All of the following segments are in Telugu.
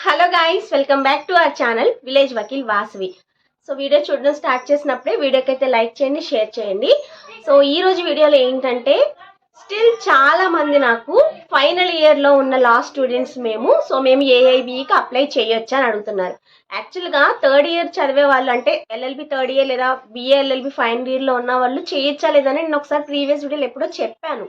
Hello guys, welcome back to our channel village Vakeel Vasavi. So video చూడడం స్టార్ట్ చేసినప్పుడే వీడియోకి అయితే లైక్ చేయండి, షేర్ చేయండి. సో ఈ రోజు వీడియోలో ఏంటంటే స్టిల్ చాలా మంది నాకు ఫైనల్ ఇయర్లో ఉన్న లా స్టూడెంట్స్ మేము ఏఐబికి అప్లై చేయొచ్చా అని అడుగుతున్నారు. యాక్చువల్గా థర్డ్ ఇయర్ చదివే వాళ్ళు అంటే ఎల్ఎల్బి థర్డ్ ఇయర్ లేదా బిఏ ఎల్ఎల్బి ఫైనల్ ఇయర్లో ఉన్న వాళ్ళు చేయొచ్చా లేదని నేను ఒకసారి ప్రీవియస్ వీడియోలో ఎప్పుడో చెప్పాను.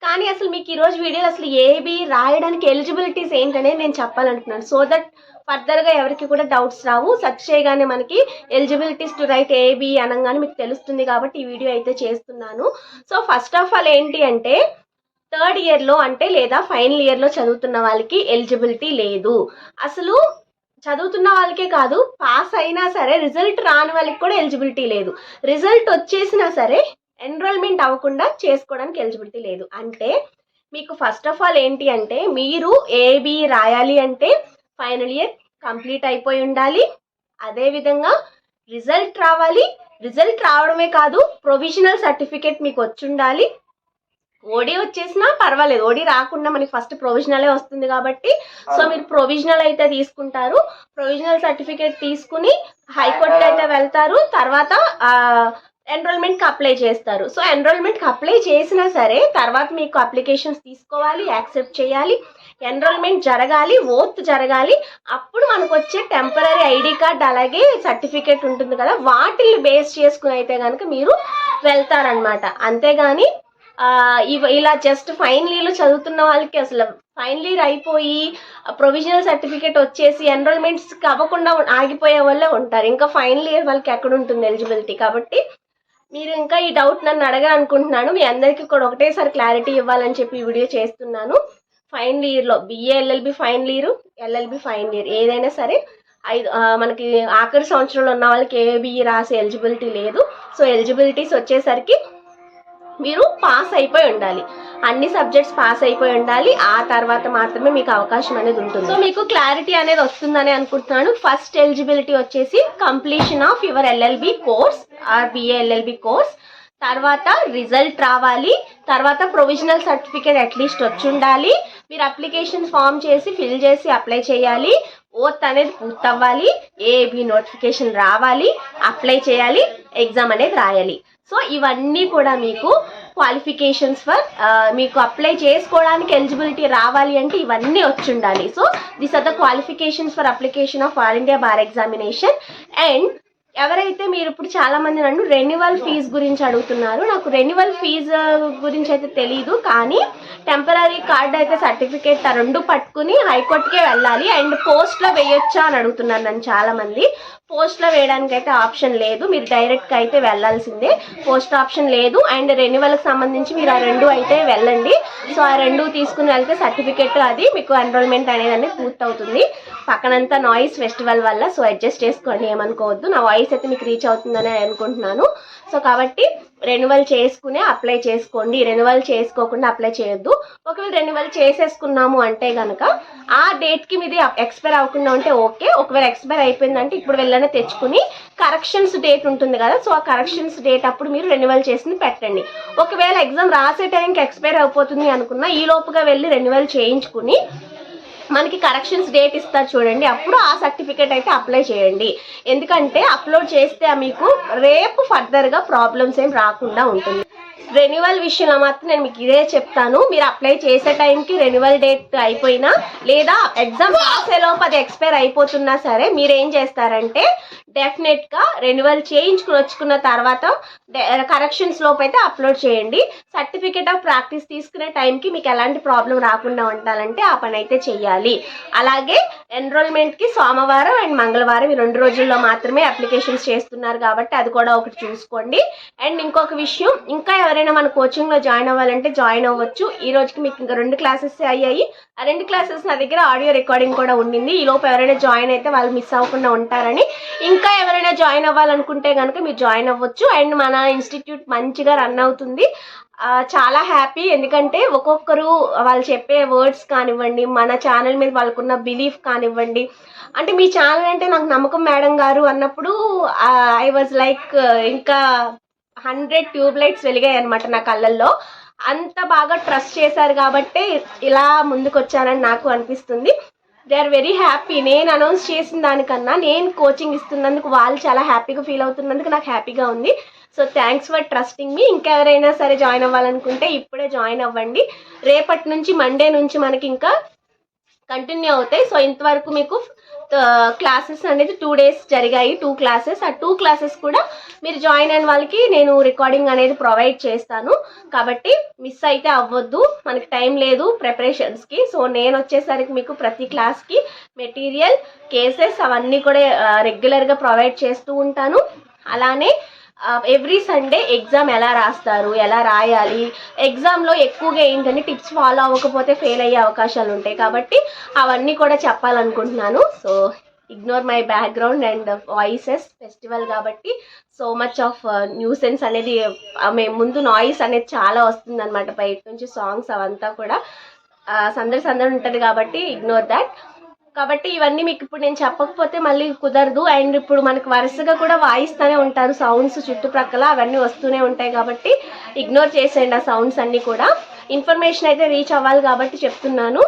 కానీ అసలు మీకు ఈరోజు వీడియోలో అసలు ఏబి రాయడానికి ఎలిజిబిలిటీస్ ఏంటనేది నేను చెప్పాలనుకున్నాను. సో దట్ ఫర్దర్గా ఎవరికి కూడా డౌట్స్ రావు. సెర్చ్ చేయగానే మనకి ఎలిజిబిలిటీస్ టు రైట్ ఏబి అనగానే మీకు తెలుస్తుంది కాబట్టి ఈ వీడియో అయితే చేస్తున్నాను. సో ఫస్ట్ ఆఫ్ ఆల్ ఏంటి అంటే థర్డ్ ఇయర్లో అంటే లేదా ఫైనల్ ఇయర్లో చదువుతున్న వాళ్ళకి ఎలిజిబిలిటీ లేదు. అసలు చదువుతున్న వాళ్ళకే కాదు, పాస్ అయినా సరే రిజల్ట్ రాని వాళ్ళకి కూడా ఎలిజిబిలిటీ లేదు. రిజల్ట్ వచ్చేసినా సరే ఎన్రోల్మెంట్ అవ్వకుండా చేసుకోవడానికి ఎలిజిబిలిటీ లేదు. అంటే మీకు ఫస్ట్ ఆఫ్ ఆల్ ఏంటి అంటే మీరు ఏబి రాయాలి అంటే ఫైనల్ ఇయర్ కంప్లీట్ అయిపోయి ఉండాలి. అదేవిధంగా రిజల్ట్ రావాలి. రిజల్ట్ రావడమే కాదు, ప్రొవిజనల్ సర్టిఫికేట్ మీకు వచ్చి ఉండాలి. ఓడి వచ్చేసినా పర్వాలేదు, ఓడి రాకుండా మనకి ఫస్ట్ ప్రొవిజనలే వస్తుంది కాబట్టి సో మీరు ప్రొవిజనల్ అయితే తీసుకుంటారు. ప్రొవిజనల్ సర్టిఫికేట్ తీసుకుని హైకోర్టుకి అయితే వెళ్తారు. తర్వాత ఎన్రోల్మెంట్కి అప్లై చేస్తారు. సో ఎన్రోల్మెంట్కి అప్లై చేసినా సరే తర్వాత మీకు అప్లికేషన్స్ తీసుకోవాలి, యాక్సెప్ట్ చేయాలి, ఎన్రోల్మెంట్ జరగాలి, ఓత్ జరగాలి. అప్పుడు మనకు వచ్చే టెంపరరీ ఐడి కార్డ్ అలాగే సర్టిఫికేట్ ఉంటుంది కదా, వాటిని బేస్ చేసుకుని అయితే కనుక మీరు వెళ్తారనమాట. అంతేగాని ఇలా జస్ట్ ఫైనల్ ఇయర్లో చదువుతున్న వాళ్ళకి అసలు ఫైనల్ ఇయర్ అయిపోయి ప్రొవిజనల్ సర్టిఫికేట్ వచ్చేసి ఎన్రోల్మెంట్స్కి అవ్వకుండా ఆగిపోయే వాళ్ళే ఉంటారు. ఇంకా ఫైనల్ ఇయర్ వాళ్ళకి ఎక్కడ ఉంటుంది ఎలిజిబిలిటీ. కాబట్టి మీరు ఇంకా ఈ డౌట్ నన్ను అడగాలనుకుంటున్నాను. మీ అందరికీ కూడా ఒకటేసారి క్లారిటీ ఇవ్వాలని చెప్పి ఈ వీడియో చేస్తున్నాను. ఫైనల్ ఇయర్లో BA LLB final year, LLB final year ఏదైనా సరే మనకి ఆఖరి సంవత్సరంలో ఉన్న వాళ్ళకి ఏబిఈ రాసే ఎలిజిబిలిటీ లేదు. సో ఎలిజిబిలిటీస్ వచ్చేసరికి మీరు పాస్ అయిపోయి ఉండాలి, అన్ని సబ్జెక్ట్స్ పాస్ అయిపోయి ఉండాలి. ఆ తర్వాత మాత్రమే మీకు అవకాశం అనేది ఉంటుంది. సో మీకు క్లారిటీ అనేది వస్తుందని అనుకుంటున్నాను. ఫస్ట్ ఎలిజిబిలిటీ వచ్చేసి completion of your LLB course or BA LLB course. తర్వాత రిజల్ట్ రావాలి. తర్వాత ప్రొవిజనల్ సర్టిఫికేట్ అట్లీస్ట్ వచ్చి ఉండాలి. మీరు అప్లికేషన్ ఫామ్ చేసి ఫిల్ చేసి అప్లై చేయాలి. ఓత్ అనేది పూర్తవ్వాలి. ఏబి నోటిఫికేషన్ రావాలి, అప్లై చేయాలి, ఎగ్జామ్ అనేది రాయాలి. సో ఇవన్నీ కూడా మీకు క్వాలిఫికేషన్స్ ఫర్ మీకు అప్లై చేసుకోవడానికి ఎలిజిబిలిటీ రావాలి అంటే ఇవన్నీ వచ్చి ఉండాలి. So this are the qualifications for application of all India bar examination. And ఎవరైతే మీరు ఇప్పుడు చాలా మంది నన్ను రెన్యువల్ ఫీజు గురించి అడుగుతున్నారు. నాకు రెన్యువల్ ఫీజు గురించి అయితే తెలీదు, కానీ టెంపరీ కార్డ్ అయితే సర్టిఫికేట్ రెండు పట్టుకుని హైకోర్టుకే వెళ్ళాలి. అండ్ పోస్ట్లో వేయొచ్చా అని అడుగుతున్నారు నన్ను చాలామంది. పోస్ట్లో వేయడానికి అయితే ఆప్షన్ లేదు, మీరు డైరెక్ట్గా అయితే వెళ్ళాల్సిందే. పోస్ట్ ఆప్షన్ లేదు. అండ్ రెన్యువల్కి సంబంధించి మీరు ఆ రెండు అయితే వెళ్ళండి. సో ఆ రెండు తీసుకుని వెళ్తే సర్టిఫికేట్ అది మీకు ఎన్రోల్మెంట్ అనేది పూర్తవుతుంది. పక్కనంతా నాయిస్ ఫెస్టివల్ వల్ల, సో అడ్జస్ట్ చేసుకోండి, ఏమనుకోవద్దు. నా వాయిస్ అయితే మీకు రీచ్ అవుతుందని అనుకుంటున్నాను. సో కాబట్టి రెన్యువల్ చేసుకునే అప్లై చేసుకోండి. రెన్యువల్ చేసుకోకుండా అప్లై చేయొద్దు. ఒకవేళ రెన్యువల్ చేసేసుకున్నాము అంటే కనుక ఆ డేట్కి మీది ఎక్స్పైర్ అవ్వకుండా ఉంటే ఓకే. ఒకవేళ ఎక్స్పైర్ అయిపోయిందంటే ఇప్పుడు వెళ్ళనే తెచ్చుకుని కరెక్షన్స్ డేట్ ఉంటుంది కదా, సో ఆ కరెక్షన్స్ డేట్ అప్పుడు మీరు రెన్యువల్ చేసి పెట్టండి. ఒకవేళ ఎగ్జామ్ రాసే టైంకి ఎక్స్పైర్ అయిపోతుంది అనుకున్నా ఈ లోపుగా వెళ్ళి రెన్యువల్ చేయించుకుని మనకి కరెక్షన్స్ డేట్ ఇస్తారు చూడండి, అప్పుడు ఆ సర్టిఫికేట్ అయితే అప్లై చేయండి. ఎందుకంటే అప్లోడ్ చేస్తే మీకు రేపు ఫర్దర్గా ప్రాబ్లమ్స్ ఏం రాకుండా ఉంటుంది. రెన్యువల్ విషయంలో మాత్రం నేను మీకు ఇదే చెప్తాను. మీరు అప్లై చేసే టైంకి రెన్యువల్ డేట్ అయిపోయినా లేదా ఎగ్జామ్ రాసేలోపు అది ఎక్స్పైర్ అయిపోతున్నా సరే మీరు ఏం చేస్తారంటే డెఫినెట్గా రెన్యువల్ చేయించుకుని వచ్చుకున్న తర్వాత కరెక్షన్స్ లోపు అయితే అప్లోడ్ చేయండి. సర్టిఫికేట్ ఆఫ్ ప్రాక్టీస్ తీసుకునే టైంకి మీకు ఎలాంటి ప్రాబ్లం రాకుండా ఉండాలంటే ఆ పని అయితే చెయ్యాలి. అలాగే ఎన్రోల్మెంట్కి సోమవారం అండ్ మంగళవారం ఈ 2 రోజుల్లో మాత్రమే అప్లికేషన్స్ చేస్తున్నారు కాబట్టి అది కూడా ఒకటి చూసుకోండి. అండ్ ఇంకొక విషయం, ఇంకా ఎవరైనా మన కోచింగ్లో జాయిన్ అవ్వాలంటే జాయిన్ అవ్వచ్చు. ఈ రోజుకి మీకు ఇంకా 2 క్లాసెస్ అయ్యాయి. ఆ 2 క్లాసెస్ నా దగ్గర ఆడియో రికార్డింగ్ కూడా ఉండింది. ఈ లోపు ఎవరైనా జాయిన్ అయితే వాళ్ళు మిస్ అవ్వకుండా ఉంటారని. ఇంకా ఎవరైనా జాయిన్ అవ్వాలనుకుంటే కనుక మీరు జాయిన్ అవ్వచ్చు. అండ్ మన ఇన్స్టిట్యూట్ మంచిగా రన్ అవుతుంది. చాలా హ్యాపీ. ఎందుకంటే ఒక్కొక్కరు వాళ్ళు చెప్పే వర్డ్స్ కానివ్వండి, మన ఛానల్ మీద వాళ్ళకున్న బిలీఫ్ కానివ్వండి, అంటే మీ ఛానల్ అంటే నాకు నమ్మకం మేడం గారు అన్నప్పుడు ఐ వాజ్ లైక్ ఇంకా 100 ట్యూబ్ లైట్స్ వెలిగాయి అనమాట నా కళ్ళల్లో. అంత బాగా ట్రస్ట్ చేశారు కాబట్టి ఇలా ముందుకు వచ్చానని నాకు అనిపిస్తుంది. They are very happy. నేను అనౌన్స్ చేసిన దానికన్నా నేను కోచింగ్ ఇస్తున్నందుకు వాళ్ళు చాలా హ్యాపీగా ఫీల్ అవుతున్నందుకు నాకు హ్యాపీగా ఉంది. So thanks for trusting me. ఇంకెవరైనా సరే జాయిన్ అవ్వాలనుకుంటే ఇప్పుడే జాయిన్ అవ్వండి. రేపటి నుంచి మండే నుంచి మనకి ఇంకా కంటిన్యూ అవుతాయి. సో ఇంతవరకు మీకు క్లాసెస్ అనేది 2 days జరిగాయి, 2 classes. ఆ 2 classes కూడా మీరు జాయిన్ అయిన వాళ్ళకి నేను రికార్డింగ్ అనేది ప్రొవైడ్ చేస్తాను. కాబట్టి మిస్ అయితే అవ్వద్దు, మనకి టైం లేదు ప్రిపరేషన్స్కి. సో నేను వచ్చేసరికి మీకు ప్రతి క్లాస్కి మెటీరియల్, కేసెస్ అవన్నీ కూడా రెగ్యులర్గా ప్రొవైడ్ చేస్తూ ఉంటాను. అలానే ఎవ్రీ సండే ఎగ్జామ్ ఎలా రాస్తారు, ఎలా రాయాలి, ఎగ్జామ్లో ఎక్కువగా ఏంటంటే టిప్స్ ఫాలో అవ్వకపోతే ఫెయిల్ అయ్యే అవకాశాలు ఉంటాయి. కాబట్టి అవన్నీ కూడా చెప్పాలనుకుంటున్నాను. So ignore my background and voices, festival కాబట్టి సో మచ్ ఆఫ్ న్యూసెన్స్ అనేది మేము ముందు నాయిస్ అనేది చాలా వస్తుంది అనమాట, బయట నుంచి సాంగ్స్ అవంతా కూడా సందడి ఉంటుంది. కాబట్టి ఇగ్నోర్ దాట్. కాబట్టి ఇవన్నీ మీకు ఇప్పుడు నేను చెప్పకపోతే మళ్ళీ కుదరదు. అండ్ ఇప్పుడు మనకు వరుసగా కూడా వాయిస్తూనే ఉంటారు సౌండ్స్ చుట్టుప్రక్కల, అవన్నీ వస్తూనే ఉంటాయి. కాబట్టి ఇగ్నోర్ చేసేయండి ఆ సౌండ్స్ అన్నీ కూడా. ఇన్ఫర్మేషన్ అయితే రీచ్ అవ్వాలి కాబట్టి చెప్తున్నాను.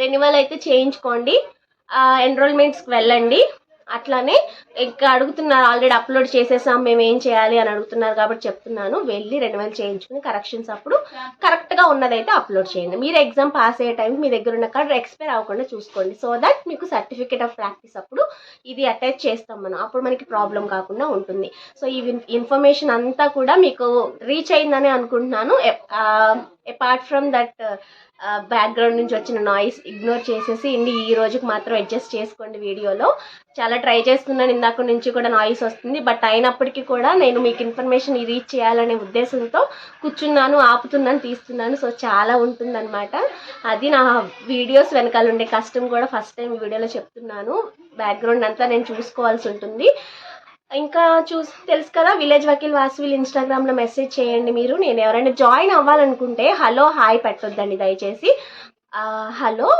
రెన్యువల్ అయితే చేయించుకోండి, ఎన్రోల్మెంట్స్కి వెళ్ళండి. అట్లానే ఇంకా అడుగుతున్నారు, ఆల్రెడీ అప్లోడ్ చేసేసాం మేము ఏం చేయాలి అని అడుగుతున్నారు కాబట్టి చెప్తున్నాను, వెళ్ళి రెన్యువల్ చేయించుకుని కరెక్షన్స్ అప్పుడు కరెక్ట్గా ఉన్నదైతే అప్లోడ్ చేయండి. మీరు ఎగ్జామ్ పాస్ అయ్యే టైంకి మీ దగ్గర ఉన్న కార్డు ఎక్స్పైర్ అవ్వకుండా చూసుకోండి. సో దట్ మీకు సర్టిఫికేట్ ఆఫ్ ప్రాక్టీస్ అప్పుడు ఇది అటాచ్ చేస్తాం మనం, అప్పుడు మనకి ప్రాబ్లం కాకుండా ఉంటుంది. సో ఈ ఇన్ఫర్మేషన్ అంతా కూడా మీకు రీచ్ అయిందని అనుకుంటున్నాను. అపార్ట్ ఫ్రమ్ దట్ బ్యాక్గ్రౌండ్ నుంచి వచ్చిన నాయిస్ ఇగ్నోర్ చేసేసి ఈ రోజుకి మాత్రం అడ్జస్ట్ చేసుకోండి. వీడియోలో చాలా ట్రై చేస్తున్నాను, ఇందాక నుంచి కూడా నాయిస్ వస్తుంది. బట్ అయినప్పటికీ కూడా నేను మీకు ఇన్ఫర్మేషన్ రీచ్ చేయాలనే ఉద్దేశంతో కూర్చున్నాను, ఆపుతున్నాను, తీస్తున్నాను. సో చాలా ఉంటుందన్నమాట, అది నా వీడియోస్ వెనకాల ఉండే కష్టం కూడా ఫస్ట్ టైం వీడియోలో చెప్తున్నాను. బ్యాక్గ్రౌండ్ అంతా నేను చూసుకోవాల్సి ఉంటుంది. ఇంకా తెలుసు కదా, విలేజ్ వకీల్ వాసవి ఇన్స్టాగ్రామ్లో మెసేజ్ చేయండి మీరు. నేను ఎవరైనా జాయిన్ అవ్వాలనుకుంటే హలో హాయ్ పెట్టొద్దండి దయచేసి. హలో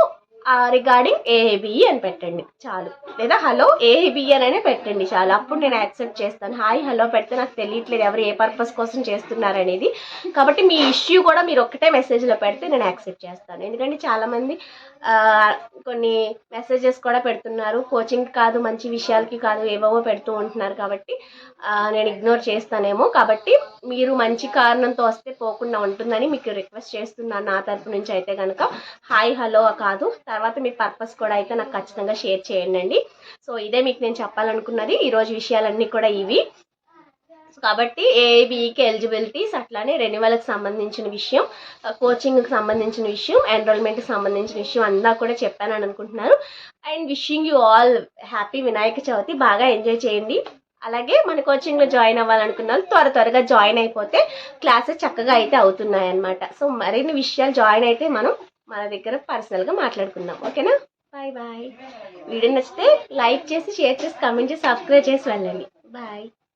రిగార్డింగ్ ఏబిఈ అని పెట్టండి చాలు, లేదా హలో ఏబిఈ అనే పెట్టండి చాలు, అప్పుడు నేను యాక్సెప్ట్ చేస్తాను. హాయ్ హలో పెడితే నాకు తెలియట్లేదు ఎవరు ఏ పర్పస్ కోసం చేస్తున్నారనేది. కాబట్టి మీ ఇష్యూ కూడా మీరు ఒక్కటే మెసేజ్లో పెడితే నేను యాక్సెప్ట్ చేస్తాను. ఎందుకంటే చాలామంది కొన్ని మెసేజెస్ కూడా పెడుతున్నారు, కోచింగ్ కాదు మంచి విషయాలకి కాదు ఏవేవో పెడుతూ ఉంటున్నారు. కాబట్టి నేను ఇగ్నోర్ చేస్తానేమో. కాబట్టి మీరు మంచి కారణంతో వస్తే పోకుండా ఉంటుందని మీకు రిక్వెస్ట్ చేస్తున్నాను నా తరపు నుంచి. అయితే కనుక హాయ్ హలో కాదు, తర్వాత మీ పర్పస్ కూడా అయితే నాకు ఖచ్చితంగా షేర్ చేయండి. సో ఇదే మీకు నేను చెప్పాలనుకున్నది. ఈరోజు విషయాలన్నీ కూడా ఇవి. కాబట్టి ఏబిఈకి ఎలిజిబిలిటీస్, అట్లానే రెన్యువల్కి సంబంధించిన విషయం, కోచింగ్కి సంబంధించిన విషయం, ఎన్రోల్మెంట్కి సంబంధించిన విషయం అంతా కూడా చెప్పానని అనుకుంటున్నాను. And wishing you all happy Vinayaka Chavithi. బాగా ఎంజాయ్ చేయండి. అలాగే మన కోచింగ్లో జాయిన్ అవ్వాలనుకున్న వాళ్ళు త్వరగా జాయిన్ అయిపోతే క్లాసెస్ చక్కగా అయితే అవుతున్నాయన్నమాట. సో మరిన్ని విషయాలు జాయిన్ అయితే మనం మన దగ్గర పర్సనల్గా మాట్లాడుకుందాం. ఓకేనా? Bye bye. వీడియో నచ్చితే లైక్ చేసి, షేర్ చేసి, కామెంట్ చేసి, సబ్స్క్రైబ్ చేసి వెళ్ళండి. బాయ్.